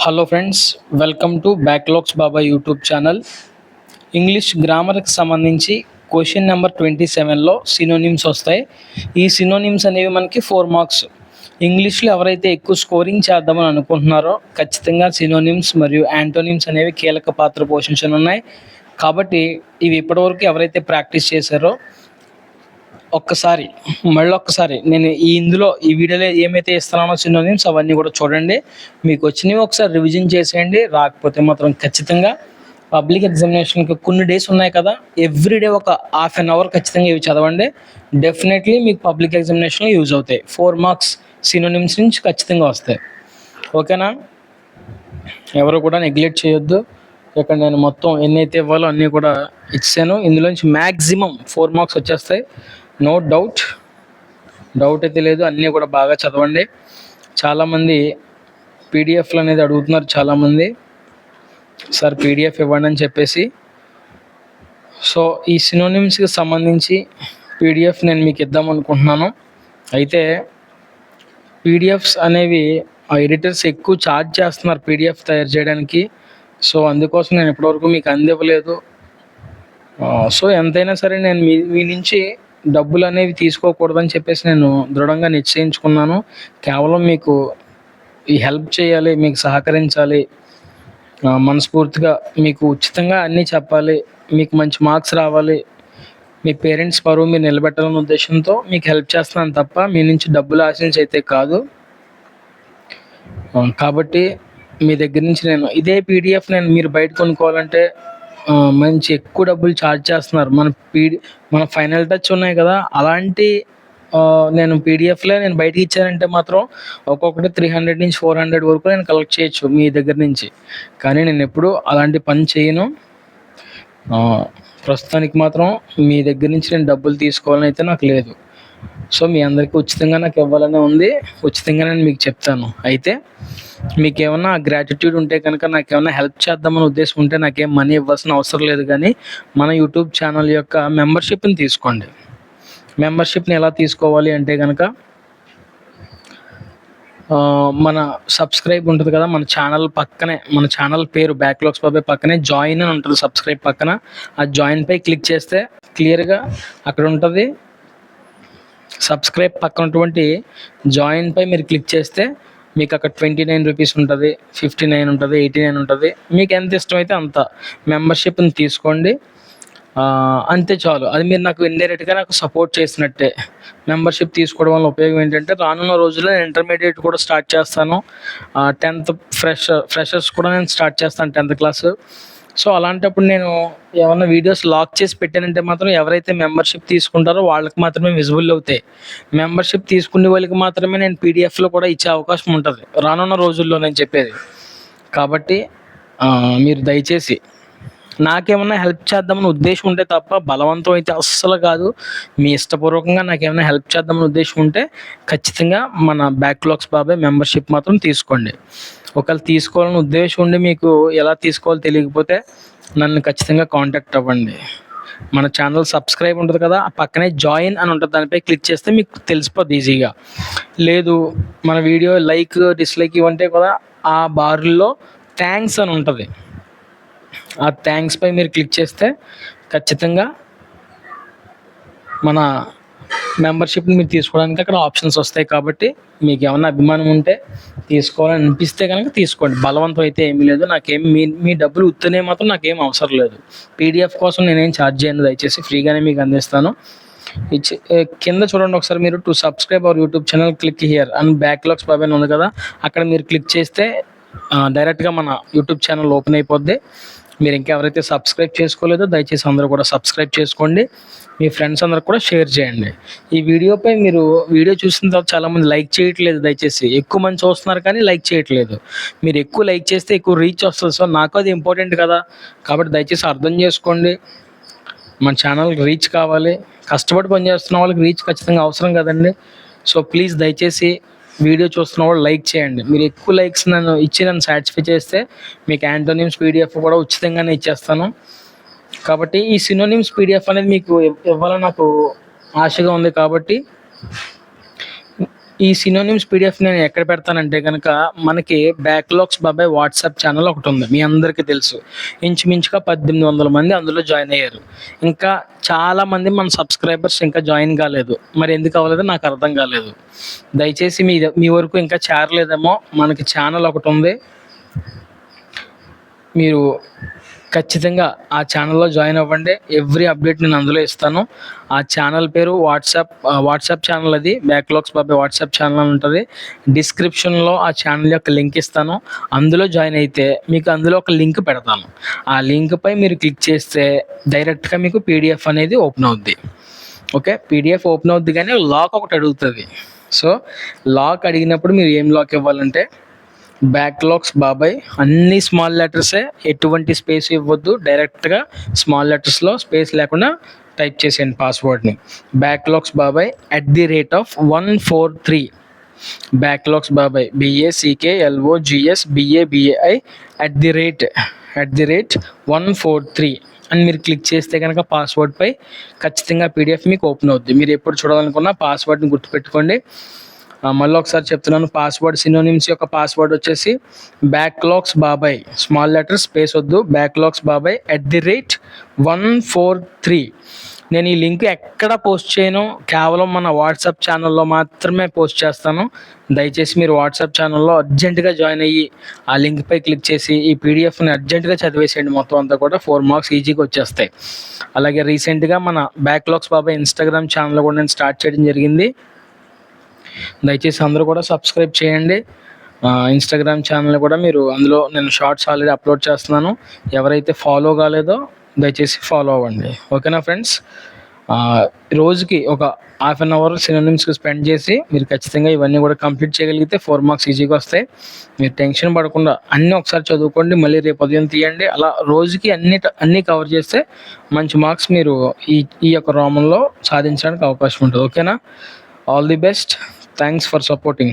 Hello friends, welcome to backlogs Baba YouTube channel. English గ్రామర్కి సంబంధించి question number 27లో synonyms వస్తాయి. ఈ సినోనిమ్స్ అనేవి మనకి 4 మార్క్స్. ఇంగ్లీష్లో ఎవరైతే ఎక్కువ స్కోరింగ్ చేద్దామని అనుకుంటున్నారో ఖచ్చితంగా సినోనిమ్స్ మరియు యాంటోనిమ్స్ అనేవి కీలక పాత్ర పోషించనున్నాయి. కాబట్టి ఇవి ఇప్పటివరకు ఎవరైతే ప్రాక్టీస్ చేశారో మళ్ళొక్కసారి నేను ఇందులో ఈ వీడియోలో ఏమైతే ఇస్తున్నానో సినోనిమ్స్ అవన్నీ కూడా చూడండి. మీకు వచ్చినవి ఒకసారి రివిజన్ చేసేయండి. రాకపోతే మాత్రం ఖచ్చితంగా పబ్లిక్ ఎగ్జామినేషన్కి కొన్ని డేస్ ఉన్నాయి కదా, ఎవ్రీడే ఒక హాఫ్ అన్ అవర్ ఖచ్చితంగా ఇవి చదవండి. డెఫినెట్లీ మీకు పబ్లిక్ ఎగ్జామినేషన్లో యూజ్ అవుతాయి. 4 మార్క్స్ సినోనిమ్స్ నుంచి ఖచ్చితంగా వస్తాయి. ఓకేనా? ఎవరు కూడా నెగ్లెక్ట్ చేయొద్దు. ఇక్కడ నేను మొత్తం ఎన్నైతే ఇవ్వాలో అన్నీ కూడా ఇచ్చాను. ఇందులోంచి మ్యాక్సిమం 4 మార్క్స్ వచ్చేస్తాయి. నో డౌట్ అయితే లేదు. అన్నీ కూడా బాగా చదవండి. చాలామంది పీడిఎఫ్లు అనేది అడుగుతున్నారు. చాలామంది సార్ పీడిఎఫ్ ఇవ్వండి అని చెప్పేసి. సో ఈ సినోనిమ్స్కి సంబంధించి పీడిఎఫ్ నేను మీకు ఇద్దాం అనుకుంటున్నాను. అయితే పీడిఎఫ్స్ అనేవి ఆ ఎడిటర్స్ ఎక్కువ ఛార్జ్ చేస్తున్నారు పీడిఎఫ్ తయారు చేయడానికి. సో అందుకోసం నేను ఇప్పటివరకు మీకు అందివ్వలేదు. సో ఎంతైనా సరే నేను మీ నుంచి డబ్బులు అనేవి తీసుకోకూడదని చెప్పేసి నేను దృఢంగా నిశ్చయించుకున్నాను. కేవలం మీకు ఈ హెల్ప్ చేయాలి, మీకు సహకరించాలి, మనస్ఫూర్తిగా మీకు ఉచితంగా అన్నీ చెప్పాలి, మీకు మంచి మార్క్స్ రావాలి, మీ పేరెంట్స్ పరువు మీరు నిలబెట్టాలనే ఉద్దేశంతో మీకు హెల్ప్ చేస్తున్నాను తప్ప మీ నుంచి డబ్బులు ఆశించి అయితే కాదు. కాబట్టి మీ దగ్గర నుంచి నేను ఇదే పీడిఎఫ్ మీరు బయట కొనుక్కోవాలంటే మంచి ఎక్కువ డబ్బులు ఛార్జ్ చేస్తున్నారు. మన ఫైనల్ టచ్ ఉన్నాయి కదా, అలాంటి నేను పీడిఎఫ్లే నేను బయటకి ఇచ్చానంటే మాత్రం ఒక్కొక్కటి 300 నుంచి 400 వరకు నేను కలెక్ట్ చేయొచ్చు మీ దగ్గర నుంచి. కానీ నేను ఎప్పుడు అలాంటి పని చేయను. ప్రస్తుతానికి మాత్రం మీ దగ్గర నుంచి నేను డబ్బులు తీసుకోవాలని అయితే నాకు లేదు. సో మీ అందరికీ ఉచితంగా నాకు ఇవ్వాలనే ఉంది. ఉచితంగా నేను మీకు చెప్తాను. అయితే మీకు ఏమన్నా గ్రాటిట్యూడ్ ఉంటే కనుక, నాకు ఏమైనా హెల్ప్ చేద్దామని ఉద్దేశం ఉంటే నాకేం మనీ ఇవ్వాల్సిన అవసరం లేదు. కానీ మన యూట్యూబ్ ఛానల్ యొక్క మెంబర్షిప్ని తీసుకోండి. మెంబర్షిప్ని ఎలా తీసుకోవాలి అంటే కనుక, మన సబ్స్క్రైబ్ ఉంటుంది కదా, మన ఛానల్ పక్కనే, మన ఛానల్ పేరు బ్యాక్లాగ్స్ బాబాయ్ పక్కనే జాయిన్ అని ఉంటుంది. సబ్స్క్రైబ్ పక్కన ఆ జాయిన్పై క్లిక్ చేస్తే క్లియర్గా అక్కడ ఉంటుంది. సబ్స్క్రైబ్ పక్కన ఉన్నటువంటి జాయిన్పై మీరు క్లిక్ చేస్తే మీకు అక్కడ 29 రూపీస్ ఉంటుంది, 59 ఉంటుంది, 89 ఉంటుంది. మీకు ఎంత ఇష్టమైతే అంత మెంబర్షిప్ని తీసుకోండి. అంతే చాలు. అది మీరు నాకు ఇండైరెక్ట్గా నాకు సపోర్ట్ చేసినట్టే. మెంబర్షిప్ తీసుకోవడం వల్ల ఉపయోగం ఏంటంటే, రానున్న రోజుల్లో నేను ఇంటర్మీడియట్ కూడా స్టార్ట్ చేస్తాను. 10th ఫ్రెషర్స్ కూడా నేను స్టార్ట్ చేస్తాను, 10th క్లాస్. సో అలాంటప్పుడు నేను ఏమన్నా వీడియోస్ లాక్ చేసి పెట్టానంటే మాత్రం ఎవరైతే మెంబర్షిప్ తీసుకుంటారో వాళ్ళకి మాత్రమే విజిబుల్ అవుతాయి. మెంబర్షిప్ తీసుకునే వాళ్ళకి మాత్రమే నేను పీడిఎఫ్లో కూడా ఇచ్చే అవకాశం ఉంటుంది రానున్న రోజుల్లో నేను చెప్పేది. కాబట్టి మీరు దయచేసి నాకేమన్నా హెల్ప్ చేద్దామని ఉద్దేశం ఉంటే తప్ప, బలవంతం అయితే అస్సలు కాదు, మీ ఇష్టపూర్వకంగా నాకేమైనా హెల్ప్ చేద్దామని ఉద్దేశం ఉంటే ఖచ్చితంగా మన బ్యాక్లాగ్స్ బాబాయ్ మెంబర్షిప్ మాత్రం తీసుకోండి. ఒకవేళ తీసుకోవాలని ఉద్దేశం ఉండి మీకు ఎలా తీసుకోవాలో తెలియకపోతే నన్ను ఖచ్చితంగా కాంటాక్ట్ అవ్వండి. మన ఛానల్ సబ్స్క్రైబ్ ఉంటుంది కదా, ఆ పక్కనే జాయిన్ అని ఉంటుంది, దానిపై క్లిక్ చేస్తే మీకు తెలిసిపోద్ది ఈజీగా. లేదు మన వీడియో లైక్ డిస్లైక్ ఇవ్వంటే కదా, ఆ బార్లో థ్యాంక్స్ అని ఉంటుంది. ఆ థ్యాంక్స్పై మీరు క్లిక్ చేస్తే ఖచ్చితంగా మన మెంబర్షిప్ని మీరు తీసుకోవడానికి అక్కడ ఆప్షన్స్ వస్తాయి. కాబట్టి మీకు ఏమన్నా అభిమానం ఉంటే, తీసుకోవాలని అనిపిస్తే కనుక తీసుకోండి. బలవంతం అయితే ఏమీ లేదు. నాకేం మీ డబ్బులు ఉత్తనే మాత్రం నాకేం అవసరం లేదు. పీడిఎఫ్ కోసం నేనేం ఛార్జ్ చేయను, దయచేసి ఫ్రీగానే మీకు అందిస్తాను. కింద చూడండి ఒకసారి, మీరు to subscribe our YouTube channel click here and backlogs బాబాయ్ ఉంది కదా, అక్కడ మీరు క్లిక్ చేస్తే డైరెక్ట్గా మన యూట్యూబ్ ఛానల్ ఓపెన్ అయిపోద్ది. మీరు ఇంకెవరైతే సబ్స్క్రైబ్ చేసుకోలేదో దయచేసి అందరూ కూడా సబ్స్క్రైబ్ చేసుకోండి. మీ ఫ్రెండ్స్ అందరూ కూడా షేర్ చేయండి. ఈ వీడియోపై మీరు వీడియో చూసిన తర్వాత చాలామంది లైక్ చేయట్లేదు. దయచేసి ఎక్కువ మంది చూస్తున్నారు కానీ లైక్ చేయట్లేదు. మీరు ఎక్కువ లైక్ చేస్తే ఎక్కువ రీచ్ వస్తుంది. సో నాకు అది ఇంపార్టెంట్ కదా, కాబట్టి దయచేసి అర్థం చేసుకోండి. మన ఛానల్ రీచ్ కావాలి, కష్టపడి పనిచేస్తున్న వాళ్ళకి రీచ్ ఖచ్చితంగా అవసరం కదండి. సో ప్లీజ్ దయచేసి వీడియో చూస్తున్న వాళ్ళు లైక్ చేయండి. మీరు ఎక్కువ లైక్స్ నన్ను సాటిస్ఫై చేస్తే మీకు యాంటోనిమ్స్ పీడిఎఫ్ కూడా ఉచితంగానే ఇచ్చేస్తాను. కాబట్టి ఈ సినోనిమ్స్ పీడిఎఫ్ అనేది మీకు ఇవ్వాలని నాకు ఆశగా ఉంది. కాబట్టి ఈ సినోనిమ్స్ పీడిఎఫ్ నేను ఎక్కడ పెడతానంటే కనుక మనకి బ్యాక్లాగ్స్ బాబాయ్ వాట్సాప్ ఛానల్ ఒకటి ఉంది, మీ అందరికీ తెలుసు. ఇంచుమించుగా 1800 మంది అందులో జాయిన్ అయ్యారు. ఇంకా చాలామంది మన సబ్స్క్రైబర్స్ ఇంకా జాయిన్ కాలేదు. మరి ఎందుకు అవ్వలేదో నాకు అర్థం కాలేదు. దయచేసి మీ వరకు ఇంకా చేరలేదేమో, మనకి ఛానల్ ఒకటి ఉంది, మీరు ఖచ్చితంగా ఆ ఛానల్లో జాయిన్ అవ్వండి. ఎవ్రీ అప్డేట్ నేను అందులో ఇస్తాను. ఆ ఛానల్ పేరు వాట్సాప్ ఛానల్, అది బ్యాక్లాగ్స్ బాబాయ్ వాట్సాప్ ఛానల్ అని ఉంటుంది. డిస్క్రిప్షన్లో ఆ ఛానల్ యొక్క లింక్ ఇస్తాను. అందులో జాయిన్ అయితే మీకు అందులో ఒక లింక్ పెడతాను. ఆ లింక్పై మీరు క్లిక్ చేస్తే డైరెక్ట్గా మీకు పీడిఎఫ్ అనేది ఓపెన్ అవుద్ది. ఓకే, పీడిఎఫ్ ఓపెన్ అవుద్ది, కానీ లాక్ ఒకటి అడుగుతుంది. సో లాక్ అడిగినప్పుడు మీరు ఏం లాక్ ఇవ్వాలంటే బ్యాక్లాగ్స్ బాబాయ్ అన్ని స్మాల్ లెటర్సే, ఎటువంటి స్పేస్ ఇవ్వద్దు, డైరెక్ట్గా స్మాల్ లెటర్స్లో స్పేస్ లేకుండా టైప్ చేసేయండి పాస్వర్డ్ని. బ్యాక్లాగ్స్ బాబాయ్ @143, బ్యాక్లాగ్స్ బాబాయ్ BACKLOGSBABAI @143 అని మీరు క్లిక్ చేస్తే కనుక పాస్వర్డ్పై ఖచ్చితంగా పీడిఎఫ్ మీకు ఓపెన్ అవుద్ది. మీరు ఎప్పుడు చూడాలనుకున్న పాస్వర్డ్ని గుర్తుపెట్టుకోండి. మళ్ళీ ఒకసారి చెప్తున్నాను, పాస్వర్డ్ సినోనిమ్స్ యొక్క పాస్వర్డ్ వచ్చేసి బ్యాక్లాగ్స్ బాబాయ్, స్మాల్ లెటర్ స్పేస్ వద్దు, బ్యాక్లాగ్స్ బాబాయ్ @143. నేను ఈ లింక్ ఎక్కడ పోస్ట్ చేయను, కేవలం మన వాట్సాప్ ఛానల్లో మాత్రమే పోస్ట్ చేస్తాను. దయచేసి మీరు వాట్సాప్ ఛానల్లో అర్జెంటుగా జాయిన్ అయ్యి ఆ లింక్పై క్లిక్ చేసి ఈ పీడిఎఫ్ని అర్జెంటుగా చదివేసేయండి. మొత్తం అంతా కూడా 4 మార్క్స్ ఈజీగా వచ్చేస్తాయి. అలాగే రీసెంట్గా మన బ్యాక్లాగ్స్ బాబాయ్ ఇన్స్టాగ్రామ్ ఛానల్ కూడా నేను స్టార్ట్ చేయడం జరిగింది. దయచేసి అందరూ కూడా సబ్స్క్రైబ్ చేయండి. ఇన్స్టాగ్రామ్ ఛానల్ కూడా మీరు అందులో నేను షార్ట్స్ ఆల్రెడీ అప్లోడ్ చేస్తున్నాను. ఎవరైతే ఫాలో కాలేదో దయచేసి ఫాలో అవ్వండి. ఓకేనా ఫ్రెండ్స్? రోజుకి ఒక ½ అన్ అవర్ సినోనిమ్స్కి స్పెండ్ చేసి మీరు ఖచ్చితంగా ఇవన్నీ కూడా కంప్లీట్ చేయగలిగితే 4 మార్క్స్ ఈజీగా వస్తాయి. మీరు టెన్షన్ పడకుండా అన్నీ ఒకసారి చదువుకోండి, మళ్ళీ రేపు ఉదయం తీయండి. అలా రోజుకి అన్నీ కవర్ చేస్తే మంచి మార్క్స్ మీరు ఈ యొక్క రోమంలో సాధించడానికి అవకాశం ఉంటుంది. ఓకేనా? All the best. Thanks for supporting.